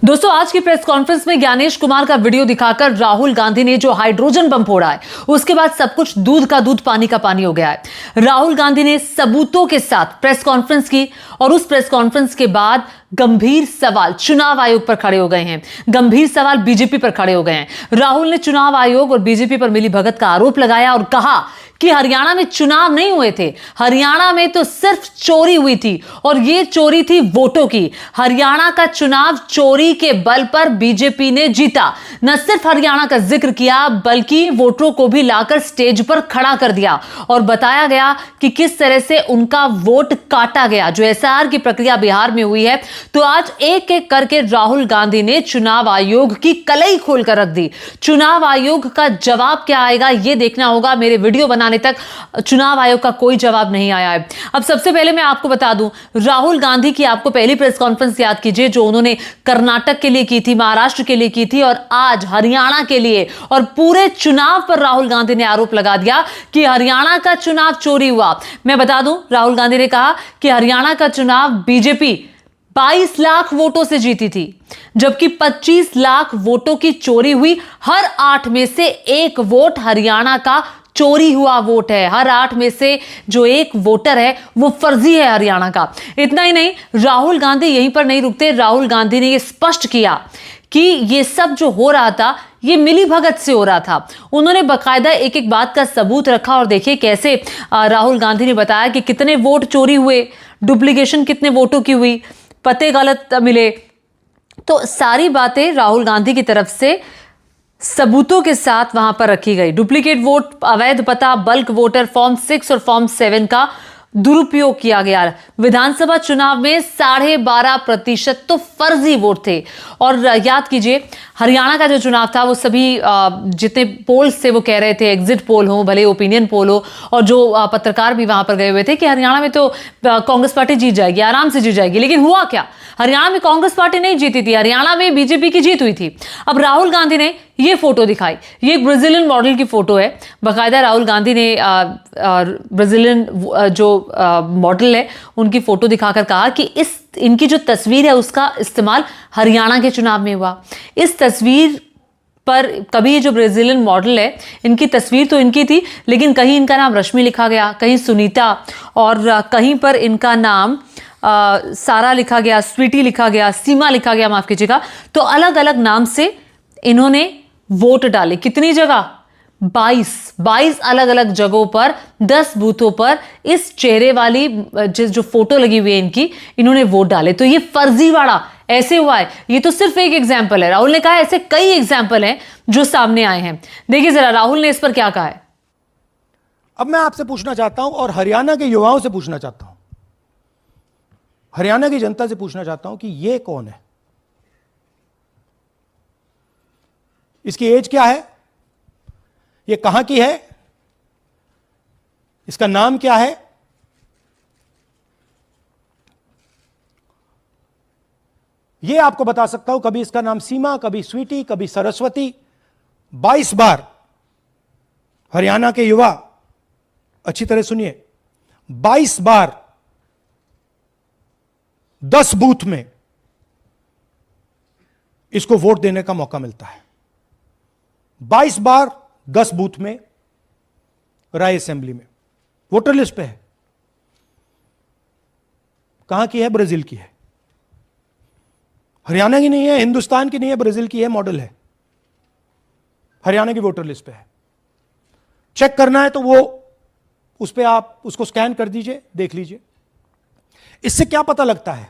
दोस्तों, आज की प्रेस कॉन्फ्रेंस में ज्ञानेश कुमार का वीडियो दिखाकर राहुल गांधी ने जो हाइड्रोजन बम फोड़ा है, उसके बाद सब कुछ दूध का दूध पानी का पानी हो गया है। राहुल गांधी ने सबूतों के साथ प्रेस कॉन्फ्रेंस की और उस प्रेस कॉन्फ्रेंस के बाद गंभीर सवाल चुनाव आयोग पर खड़े हो गए हैं, गंभीर सवाल बीजेपी पर खड़े हो गए हैं। राहुल ने चुनाव आयोग और बीजेपी पर मिलीभगत का आरोप लगाया और कहा कि हरियाणा में चुनाव नहीं हुए थे, हरियाणा में तो सिर्फ चोरी हुई थी और ये चोरी थी वोटों की। हरियाणा का चुनाव चोरी के बल पर बीजेपी ने जीता। न सिर्फ हरियाणा का जिक्र किया बल्कि वोटरों को भी लाकर स्टेज पर खड़ा कर दिया और बताया गया कि किस तरह से उनका वोट काटा गया। जो एसआईआर की प्रक्रिया बिहार में हुई है, तो आज एक एक करके राहुल गांधी ने चुनाव आयोग की कलई खोलकर रख दी। चुनाव आयोग का जवाब क्या आएगा यह देखना होगा। मेरे वीडियो बनाने तक चुनाव आयोग का कोई जवाब नहीं आया है। अब सबसे पहले मैं आपको बता दूं, राहुल गांधी की आपको पहली प्रेस कॉन्फ्रेंस याद कीजिए जो उन्होंने कर्नाटक के लिए की थी, महाराष्ट्र के लिए की थी और आज हरियाणा के लिए। और पूरे चुनाव पर राहुल गांधी ने आरोप लगा दिया कि हरियाणा का चुनाव चोरी हुआ। मैं बता दूं, राहुल गांधी ने कहा कि हरियाणा का चुनाव बीजेपी 22 लाख वोटों से जीती थी, जबकि 25 लाख वोटों की चोरी हुई। हर 8 में से एक वोट हरियाणा का चोरी हुआ वोट है। हर 8 में से जो एक वोटर है वो फर्जी है हरियाणा का। इतना ही नहीं, राहुल गांधी यहीं पर नहीं रुकते। राहुल गांधी ने यह स्पष्ट किया कि ये सब जो हो रहा था ये मिलीभगत से हो रहा था। उन्होंने बकायदा एक एक बात का सबूत रखा और देखिए कैसे राहुल गांधी ने बताया कि कितने वोट चोरी हुए, डुप्लीकेशन कितने वोटों की हुई, पते गलत मिले। तो सारी बातें राहुल गांधी की तरफ से सबूतों के साथ वहां पर रखी गई। डुप्लीकेट वोट, अवैध पता, बल्क वोटर, फॉर्म 6 और फॉर्म 7 का दुरुपयोग किया गया। विधानसभा चुनाव में 12.5% तो फर्जी वोट थे। और याद कीजिए, हरियाणा का जो चुनाव था वो सभी जितने पोल्स थे वो कह रहे थे, एग्जिट पोल हो भले ओपिनियन पोल हो, और जो पत्रकार भी वहां पर गए हुए थे कि हरियाणा में तो कांग्रेस पार्टी जीत जाएगी, आराम से जीत जाएगी। लेकिन हुआ क्या? हरियाणा में कांग्रेस पार्टी नहीं जीती थी, हरियाणा में बीजेपी की जीत हुई थी। अब राहुल गांधी ने ये फोटो दिखाई, ये ब्राजीलियन मॉडल की फोटो है। बाकायदा राहुल गांधी ने ब्राजीलियन जो मॉडल है उनकी फोटो दिखाकर कहा कि इनकी जो तस्वीर है उसका इस्तेमाल हरियाणा के चुनाव में हुआ। इस तस्वीर पर कभी ये जो ब्राजीलियन मॉडल है, इनकी तस्वीर तो इनकी थी, लेकिन कहीं इनका नाम रश्मि लिखा गया, कहीं सुनीता, और कहीं पर इनका नाम सारा लिखा गया, स्वीटी लिखा गया, सीमा लिखा गया, माफ कीजिएगा। तो अलग अलग नाम से इन्होंने वोट डाले। कितनी जगह? 22 अलग अलग जगहों पर 10 बूथों पर इस चेहरे वाली जो फोटो लगी हुई है इनकी, इन्होंने वोट डाले। तो ये फर्जीवाड़ा ऐसे हुआ है। ये तो सिर्फ एक एग्जाम्पल है। राहुल ने कहा ऐसे कई एग्जाम्पल हैं जो सामने आए हैं। देखिए जरा राहुल ने इस पर क्या कहा है। अब मैं आपसे पूछना चाहता हूं और हरियाणा के युवाओं से पूछना चाहता हूं, हरियाणा की जनता से पूछना चाहता हूं कि ये कौन है, इसकी एज क्या है, ये कहां की है, इसका नाम क्या है, ये आपको बता सकता हूं। कभी इसका नाम सीमा, कभी स्वीटी, कभी सरस्वती। 22 बार हरियाणा के युवा, अच्छी तरह सुनिए, 22 बार 10 बूथ में इसको वोट देने का मौका मिलता है। 22 बार 10 बूथ में राय असेंबली में वोटर लिस्ट पे है। कहां की है? ब्राजील की है, हरियाणा की नहीं है, हिंदुस्तान की नहीं है, ब्राजील की है, मॉडल है, हरियाणा की वोटर लिस्ट पे है। चेक करना है तो वो उस पे आप उसको स्कैन कर दीजिए, देख लीजिए। इससे क्या पता लगता है?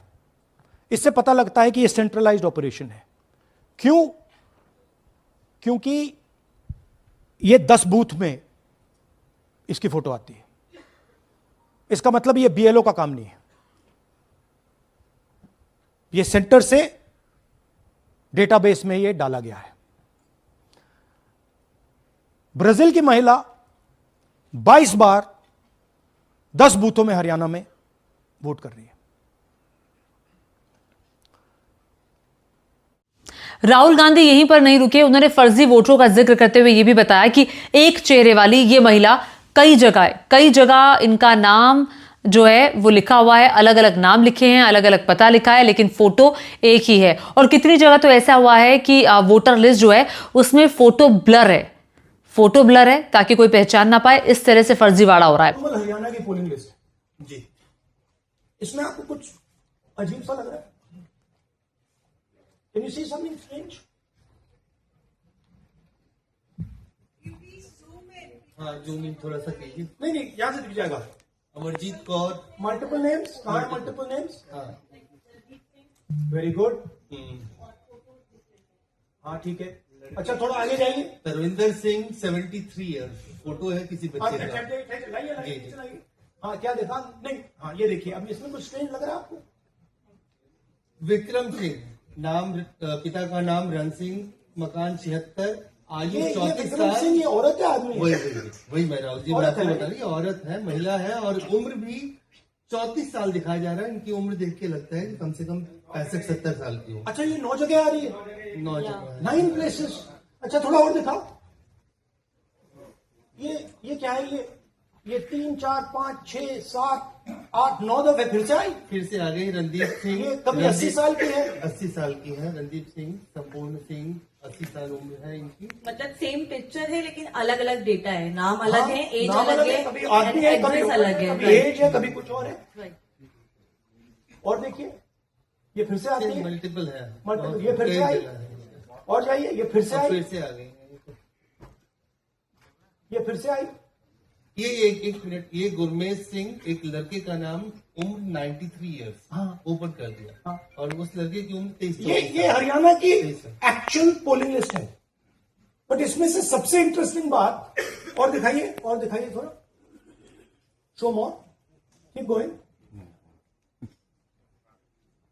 इससे पता लगता है कि ये सेंट्रलाइज्ड ऑपरेशन है। क्यों? क्योंकि ये 10 बूथ में इसकी फोटो आती है। इसका मतलब ये बीएलओ का काम नहीं है, ये सेंटर से डेटाबेस में ये डाला गया है। ब्राजील की महिला 22 बार 10 बूथों में हरियाणा में वोट कर रही है। राहुल गांधी यहीं पर नहीं रुके। उन्होंने फर्जी वोटरों का जिक्र करते हुए यह भी बताया कि एक चेहरे वाली ये महिला कई जगह इनका नाम जो है वो लिखा हुआ है, अलग अलग नाम लिखे हैं, अलग अलग पता लिखा है, लेकिन फोटो एक ही है। और कितनी जगह तो ऐसा हुआ है कि वोटर लिस्ट जो है उसमें फोटो ब्लर है, फोटो ब्लर है ताकि कोई पहचान ना पाए। इस तरह से फर्जीवाड़ा हो रहा है। नॉर्मल हरियाणा की पोलिंग लिस्ट जी, इसमें आपको कुछ अजीब सा लग रहा है? Can you see something strange? हाँ, जूम इन थोड़ा सा कीजिए। नहीं नहीं, यहां से दिख जाएगा। अमरजीत कौर। मल्टीपल नेम्स, कहां है मल्टीपल नेम्स? हाँ। Very good. हम्म। हाँ ठीक है। अच्छा थोड़ा आगे जाइए। तरविंदर सिंह 73 ईयर्स, फोटो है किसी हाँ, बच्चे अच्छा, का। लाइए जी, जी। लाइए। हाँ क्या देखा? नहीं, हाँ ये देखिए, अब इसमें कुछ स्ट्रेंज लग रहा है आपको? विक्रम सिंह, नाम पिता का नाम रण सिंह, मकान 76, आयु ये 34 विक्रम साल। सिंह ये औरत है आदमी है? वही मैं राहुल जी, मैं औरत आपको है। बता रही, औरत है, महिला है, और उम्र भी 34 साल दिखाया जा रहा है। इनकी उम्र देख के लगता है कि कम से कम 65-70 साल की हो। अच्छा ये 9 जगह आ रही है? 9 जगह। 9 प्लेसेस। अच्छा थोड़ा और दिखाओ। ये क्या है? ये 3 4 5 6 7 8 9 दफे फिर से आई। फिर से आ गई रणदीप सिंह। ये कभी 80 साल की है? 80 साल की है रणदीप सिंह, संपूर्ण सिंह, 80 साल उम्र है इनकी। मतलब सेम पिक्चर है लेकिन अलग अलग डेटा है, नाम अलग हाँ, है, एज नाम अलग है, कभी आदमी है, कभी एड्रेस अलग है। कभी एज है, कभी कुछ और है। Right. और देखिए ये फिर से आती है। मल्टीपल है। मल्टीपल, ये फिर से कई आई। जगह है। और जाइए, ये फिर से और आई। फिर से आ गई। ये फिर से आई। ये एक मिनट, ये गुरमेज सिंह, एक लड़के का नाम, उम्र 93 ईयर्स, हाँ। ऊपर कर दिया। हाँ। और उस लड़के की उम्र 23। ये हरियाणा की जी, सर। एक्चुअल पोलिंग लिस्ट है। बट इसमें से सबसे इंटरेस्टिंग बात, और दिखाइए थोड़ा, शो मोर, कीप गोइंग,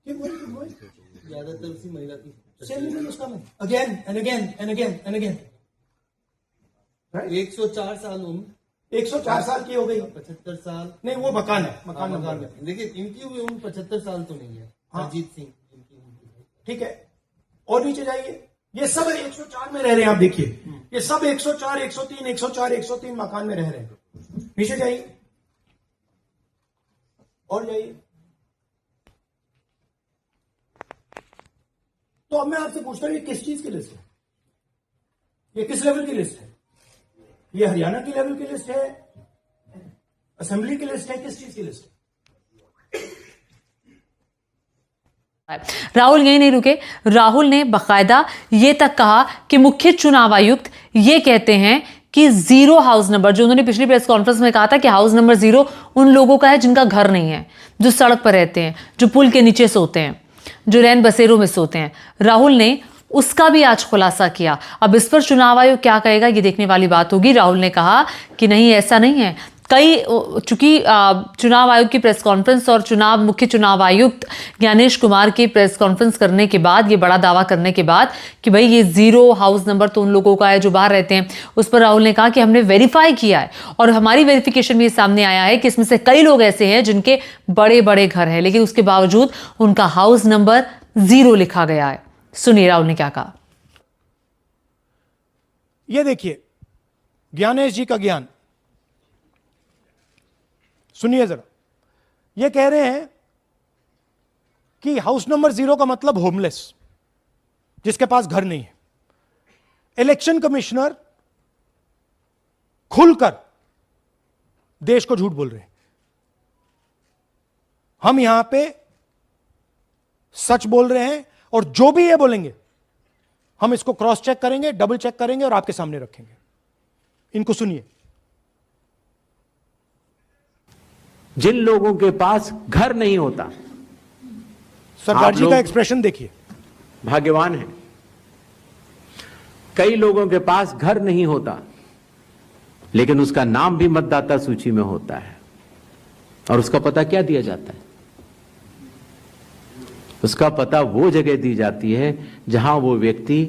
ज्यादातर उसी महिला की। Again and again and again and again. 104 साल उम्र, 104 साल की हो गई। 75 साल। नहीं वो मकान है, मकान मकान है। में देखिए, इनकी भी उम्र 75 साल तो नहीं है। हाँ। अजीत सिंह इनकी उम्र। ठीक है, और नीचे जाइए। ये सब 104 में रह रहे हैं, आप देखिए ये सब 104 103 104 103 मकान में रह रहे हैं। नीचे जाइए और जाइए। तो अब मैं आपसे पूछता हूं, ये किस चीज की लिस्ट है? ये किस लेवल की लिस्ट है? ये हरियाणा की लेवल की लिस्ट है, असेंबली की लिस्ट है, किस चीज की लिस्ट है? राहुल यही नहीं रुके। राहुल ने बकायदा ये तक कहा कि मुख्य चुनाव आयुक्त ये कहते हैं कि 0 हाउस नंबर, जो उन्होंने पिछली प्रेस कॉन्फ्रेंस में कहा था कि हाउस नंबर 0 उन लोगों का है जिनका घर नहीं है, जो सड़क पर रहते हैं, जो पुल के नीचे सोते हैं, जो रैन बसेरों में सोते हैं। राहुल ने उसका भी आज खुलासा किया। अब इस पर चुनाव आयोग क्या कहेगा, ये देखने वाली बात होगी। राहुल ने कहा कि नहीं, ऐसा नहीं है। चूंकि चुनाव आयोग की प्रेस कॉन्फ्रेंस और मुख्य चुनाव आयुक्त ज्ञानेश कुमार की प्रेस कॉन्फ्रेंस करने के बाद, ये बड़ा दावा करने के बाद कि भाई ये 0 हाउस नंबर तो उन लोगों का है जो बाहर रहते हैं, उस पर राहुल ने कहा कि हमने वेरीफाई किया है और हमारी वेरिफिकेशन में ये सामने आया है कि इसमें से कई लोग ऐसे हैं जिनके बड़े बड़े घर हैं, लेकिन उसके बावजूद उनका हाउस नंबर 0 लिखा गया है। सुनिए राहुल ने क्या कहा। ये देखिए ज्ञानेश जी का ज्ञान सुनिए जरा। ये कह रहे हैं कि हाउस नंबर 0 का मतलब होमलेस, जिसके पास घर नहीं है। इलेक्शन कमिश्नर खुलकर देश को झूठ बोल रहे हैं। हम यहां पे सच बोल रहे हैं और जो भी ये बोलेंगे हम इसको क्रॉस चेक करेंगे, डबल चेक करेंगे और आपके सामने रखेंगे। इनको सुनिए। जिन लोगों के पास घर नहीं होता, सरदार जी लोग का एक्सप्रेशन देखिए, भाग्यवान है। कई लोगों के पास घर नहीं होता लेकिन उसका नाम भी मतदाता सूची में होता है। और उसका पता क्या दिया जाता है? उसका पता वो जगह दी जाती है जहां वो व्यक्ति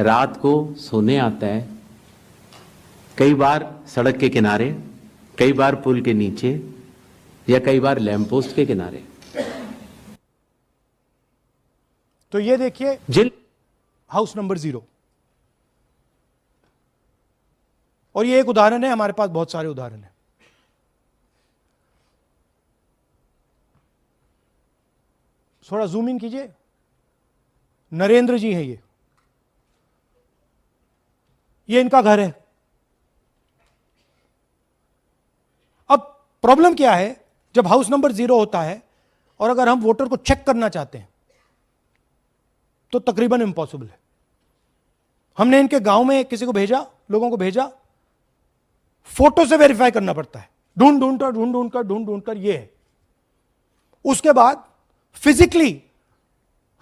रात को सोने आता है, कई बार सड़क के किनारे, कई बार पुल के नीचे, या कई बार लैंप पोस्ट के किनारे। तो ये देखिए जिन हाउस नंबर 0, और ये एक उदाहरण है, हमारे पास बहुत सारे उदाहरण हैं। थोड़ा जूम इन कीजिए। नरेंद्र जी है ये इनका घर है। अब प्रॉब्लम क्या है, जब हाउस नंबर 0 होता है और अगर हम वोटर को चेक करना चाहते हैं तो तकरीबन इम्पॉसिबल है। हमने इनके गांव में किसी को भेजा, लोगों को भेजा, फोटो से वेरीफाई करना पड़ता है, ढूंढ कर ये है। उसके बाद फिजिकली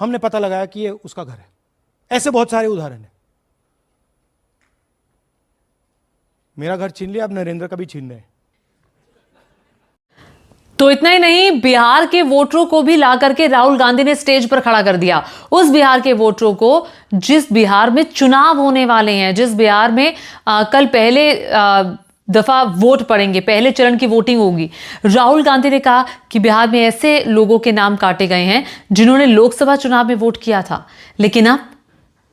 हमने पता लगाया कि ये उसका घर है। ऐसे बहुत सारे उदाहरण हैं। मेरा घर छीन लिया, अब नरेंद्र का भी छीन रहे हैं। तो इतना ही नहीं, बिहार के वोटरों को भी ला करके राहुल गांधी ने स्टेज पर खड़ा कर दिया। उस बिहार के वोटरों को जिस बिहार में चुनाव होने वाले हैं, जिस बिहार में कल पहले दफा वोट पड़ेंगे, पहले चरण की वोटिंग होगी। राहुल गांधी ने कहा कि बिहार में ऐसे लोगों के नाम काटे गए हैं जिन्होंने लोकसभा चुनाव में वोट किया था, लेकिन अब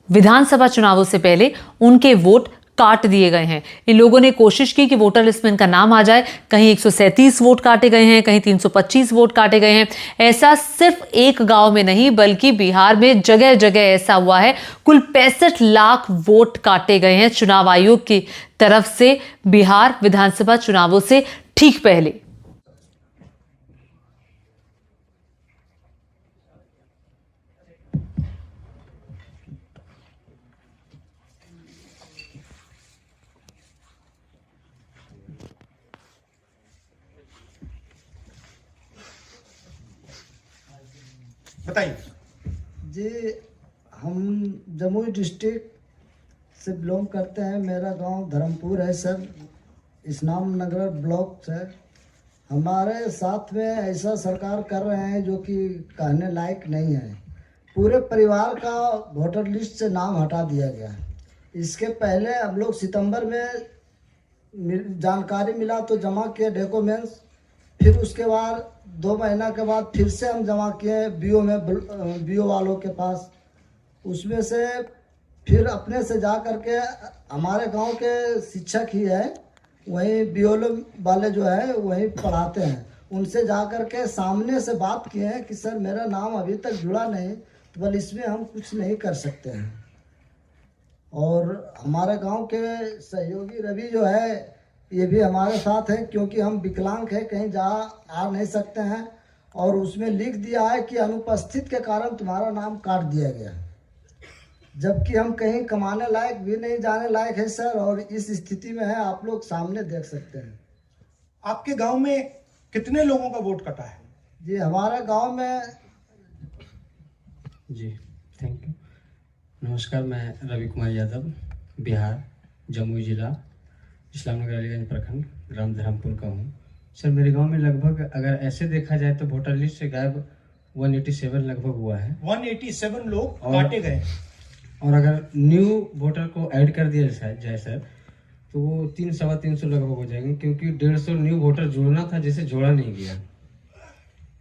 विधानसभा चुनावों से पहले उनके वोट काट दिए गए हैं। इन लोगों ने कोशिश की कि वोटर लिस्ट में इनका नाम आ जाए। कहीं 137 वोट काटे गए हैं, कहीं 325 वोट काटे गए हैं। ऐसा सिर्फ एक गांव में नहीं, बल्कि बिहार में जगह जगह ऐसा हुआ है। कुल 65 लाख वोट काटे गए हैं चुनाव आयोग की तरफ से बिहार विधानसभा चुनावों से ठीक पहले। बताइए जी, हम जमुई डिस्ट्रिक्ट से बिलोंग करते हैं। मेरा गांव धर्मपुर है सर, इस्लाम नगर ब्लॉक से। हमारे साथ में ऐसा सरकार कर रहे हैं जो कि कहने लायक नहीं है। पूरे परिवार का वोटर लिस्ट से नाम हटा दिया गया है। इसके पहले हम लोग सितंबर में जानकारी मिला तो जमा किए डॉक्यूमेंट्स, फिर उसके बाद 2 महीना के बाद फिर से हम जमा किए बीओ में, बीओ वालों के पास। उसमें से फिर अपने से जा कर के हमारे गांव के शिक्षक ही है, वहीं बीओ वाले जो है वहीं पढ़ाते हैं, उनसे जा कर के सामने से बात किए हैं कि सर मेरा नाम अभी तक जुड़ा नहीं, तो बोले इसमें हम कुछ नहीं कर सकते हैं। और हमारे गांव के सहयोगी रवि जो है ये भी हमारे साथ है, क्योंकि हम विकलांग हैं, कहीं जा आ नहीं सकते हैं। और उसमें लिख दिया है कि अनुपस्थित के कारण तुम्हारा नाम काट दिया गया, जबकि हम कहीं कमाने लायक भी नहीं, जाने लायक है सर। और इस स्थिति में है, आप लोग सामने देख सकते हैं। आपके गांव में कितने लोगों का वोट कटा है? जी हमारे गांव में जी थैंक यू। नमस्कार, मैं रवि कुमार यादव, बिहार, जमुई जिला, इस्लामनगर अलीगंज प्रखंड, ग्राम धर्मपुर का हूँ। सर मेरे गांव में लगभग अगर ऐसे देखा जाए तो वोटर लिस्ट से गायब 187 लगभग हुआ है। 187 लोग काटे गए। और अगर न्यू वोटर को ऐड कर दिया जाए सर तो वो 300-325 लगभग हो जाएंगे, क्योंकि 150 न्यू वोटर जोड़ना था जिसे जोड़ा नहीं गया।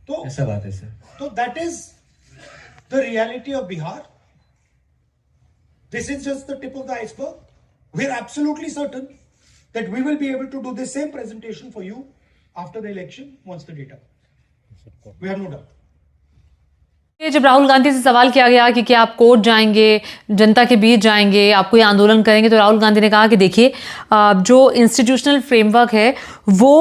तो ऐसा बात है सर। तो that is the reality of Bihar. This is just the tip of the iceberg. We are absolutely certain that we will be able to do the same presentation for you after the election once the data. We have no doubt. जब राहुल गांधी से सवाल किया गया कि क्या आप court जाएंगे, जनता के बीच जाएंगे, आप कोई आंदोलन करेंगे, तो राहुल गांधी ने कहा कि देखिए जो इंस्टीट्यूशनल फ्रेमवर्क है वो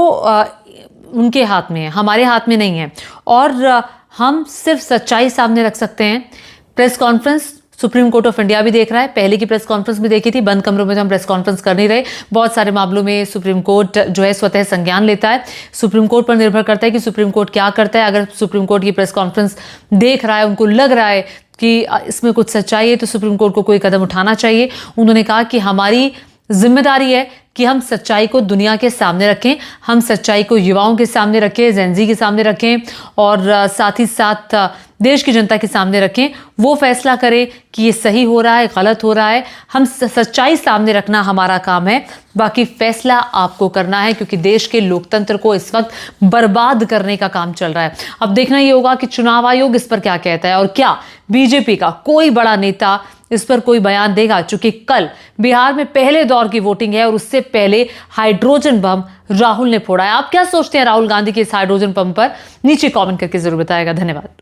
उनके हाथ में है, हमारे हाथ में नहीं है, और हम सिर्फ सच्चाई सामने रख सकते हैं। Press conference supreme court of India भी देख रहा है। पहले की प्रेस कॉन्फ्रेंस भी देखी थी, बंद कमरों में तो हम प्रेस कॉन्फ्रेंस कर नहीं रहे। बहुत सारे मामलों में सुप्रीम कोर्ट जो है स्वतः संज्ञान लेता है। सुप्रीम कोर्ट पर निर्भर करता है कि सुप्रीम कोर्ट क्या करता है। अगर सुप्रीम कोर्ट की प्रेस कॉन्फ्रेंस देख रहा है, उनको लग रहा है कि इसमें कुछ सच्चाई है, तो सुप्रीम कोर्ट को कोई कदम उठाना चाहिए। उन्होंने कहा कि हमारी जिम्मेदारी है कि हम सच्चाई को दुनिया के सामने रखें, हम सच्चाई को युवाओं के सामने रखें, जेनजी के सामने रखें, और साथ ही साथ देश की जनता के सामने रखें। वो फैसला करे कि ये सही हो रहा है, गलत हो रहा है। हम सच्चाई सामने रखना हमारा काम है, बाकी फैसला आपको करना है, क्योंकि देश के लोकतंत्र को इस वक्त बर्बाद करने का काम चल रहा है। अब देखना ये होगा कि चुनाव आयोग इस पर क्या कहता है, और क्या बीजेपी का कोई बड़ा नेता इस पर कोई बयान देगा। चूंकि कल बिहार में पहले दौर की वोटिंग है और उससे पहले हाइड्रोजन बम राहुल ने फोड़ा है। आप क्या सोचते हैं राहुल गांधी के इस हाइड्रोजन बम पर? नीचे कमेंट करके जरूर बताएगा। धन्यवाद।